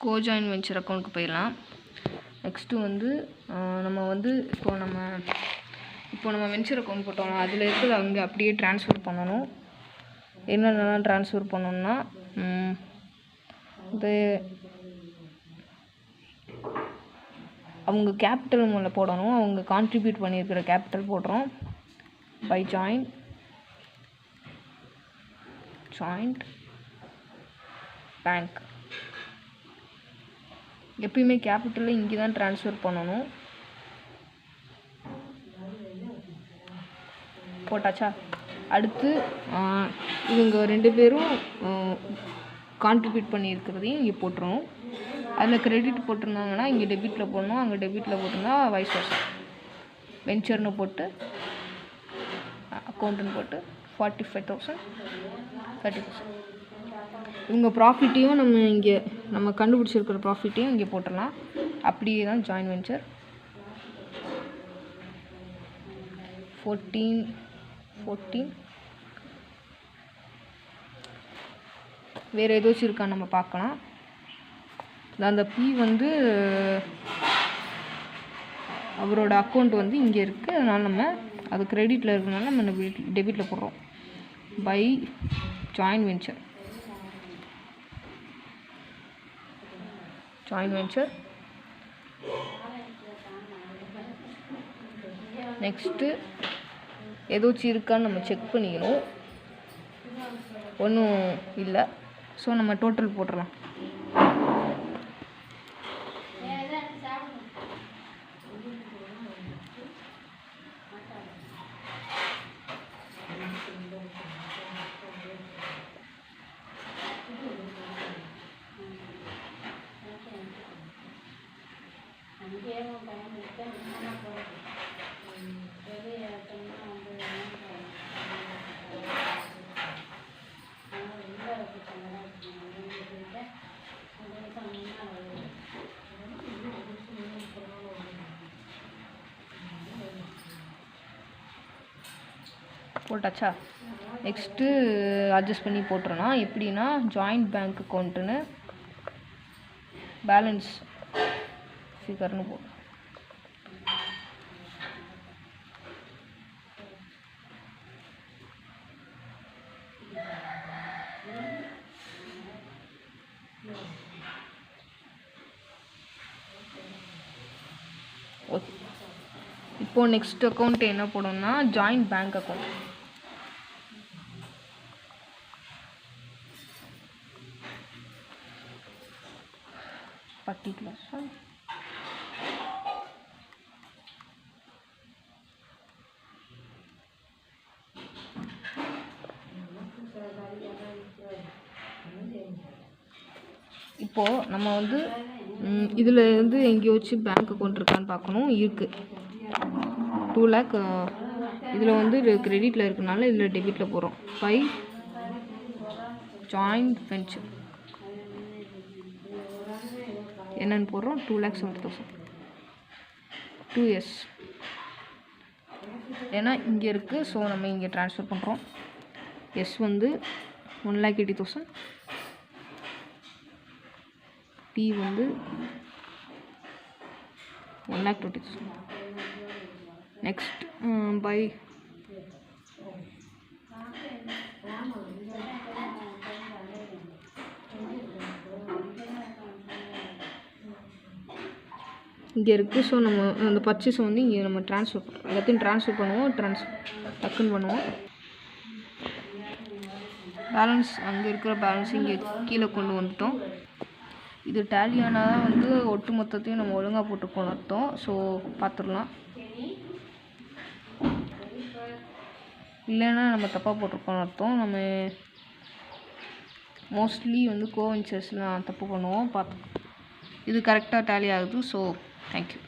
கோஜாயின் venture அக்கௌண்ட்டுக்கு போயிடலாம். Next வந்து நம்ம வந்து இப்போ நம்ம வெஞ்சர் அக்கௌண்ட் போட்டோம், அதில் இருக்கிறது அங்கே அப்படியே ட்ரான்ஸ்ஃபர் பண்ணணும். என்னென்னலாம் ட்ரான்ஸ்ஃபர் பண்ணணும்னா இது அவங்க கேபிட்டல் முதல்ல போடணும். அவங்க கான்ட்ரிபியூட் பண்ணியிருக்கிற கேபிட்டல் போடுறோம். பை ஜாயிண்ட் பேங்க் எப்பயுமே கேபிட்டலில் இங்கே தான் ட்ரான்ஸ்ஃபர் பண்ணணும். போட்டாச்சா? அடுத்து இவங்க 2 பேரும் கான்ட்ரிபியூட் பண்ணியிருக்கிறதையும் இங்கே போட்டுருணும். அதில் கிரெடிட் போட்டிருந்தாங்கன்னா இங்கே டெபிட்டில் போடணும், அங்கே டெபிட்டில் போட்டிருந்தா வைஸ் வர்சா. வெஞ்சர்னு போட்டு அக்கௌண்ட்டுன்னு போட்டு 45,000 30%. இவங்க ப்ராஃபிட்டையும் நம்ம கண்டுபிடிச்சிருக்கிற ப்ராஃபிட்டையும் இங்கே போட்டுடலாம். அப்படியே தான் ஜாயின் வெஞ்சர் 14 வேறு ஏதாச்சும் இருக்கான்னு நம்ம பார்க்கலாம். அந்த பி வந்து அவரோட அக்கௌண்ட் வந்து இங்கே இருக்குது, அதனால் நம்ம அது கிரெடிட்டில் இருக்கிறதுனால நம்ம டெபிட்டில் போடுறோம். பை ஜாயின் வெஞ்சர் நெக்ஸ்ட்டு ஏதாச்சும் இருக்கான்னு நம்ம செக் பண்ணிக்கணும். ஒன்றும் இல்லை. ஸோ நம்ம டோட்டல் போட்டுடலாம். போட்டாச்சா? நெக்ஸ்ட்டு அட்ஜஸ்ட் பண்ணி போட்டுறலாம். எப்படின்னா ஜாயிண்ட் பேங்க் அக்கௌண்ட்டுன்னு பேலன்ஸ் ஃபிகர்னு போட்டு ஓகே. இப்போது நெக்ஸ்ட் அக்கௌண்ட் என்ன போடணும்னா ஜாயிண்ட் பேங்க் அக்கௌண்ட். பர்டிகுலர்ஸா இப்போது நம்ம வந்து இதில் வந்து எங்கேயாச்சும் பேங்க் அக்கௌண்ட் இருக்கான்னு பார்க்கணும். இருக்குது 2 lakh. இதில் வந்து கிரெடிட்டில் இருக்கனால இதில் டெபிட்டில் போடுறோம். பை ஜாயிண்ட் வெஞ்சர் என்னென்னு போடுறோம். 2,70,000 2 years. ஏன்னா இங்கே இருக்குது, ஸோ நம்ம இங்கே ட்ரான்ஸ்ஃபர் பண்ணுறோம். எஸ் வந்து 1,80,000. பி வந்து 1,20,000. நெக்ஸ்ட் பை இங்கே இருக்குது. ஸோ நம்ம அந்த பர்ச்சேஸை வந்து இங்கே நம்ம ட்ரான்ஸ்ஃபர் பண்ணுறோம். எல்லாத்தையும் ட்ரான்ஸ்ஃபர் பண்ணுவோம். டக்குன்னு பண்ணுவோம். பேலன்ஸ் அங்கே இருக்கிற பேலன்ஸ் இங்கே கீழே கொண்டு வந்துட்டோம். இது டேலியானால் தான் வந்து ஒட்டு மொத்தத்தையும் நம்ம ஒழுங்காக போட்டுருக்கோம்னு அர்த்தம். ஸோ பார்த்துடலாம். இல்லைன்னா நம்ம தப்பாக போட்டிருக்கோம்னு அர்த்தம். நம்ம மோஸ்ட்லி வந்து கோவெஞ்சர்ஸ்லாம் தப்பு பண்ணுவோம். இது கரெக்டாக டேலி ஆகுது. So thank you.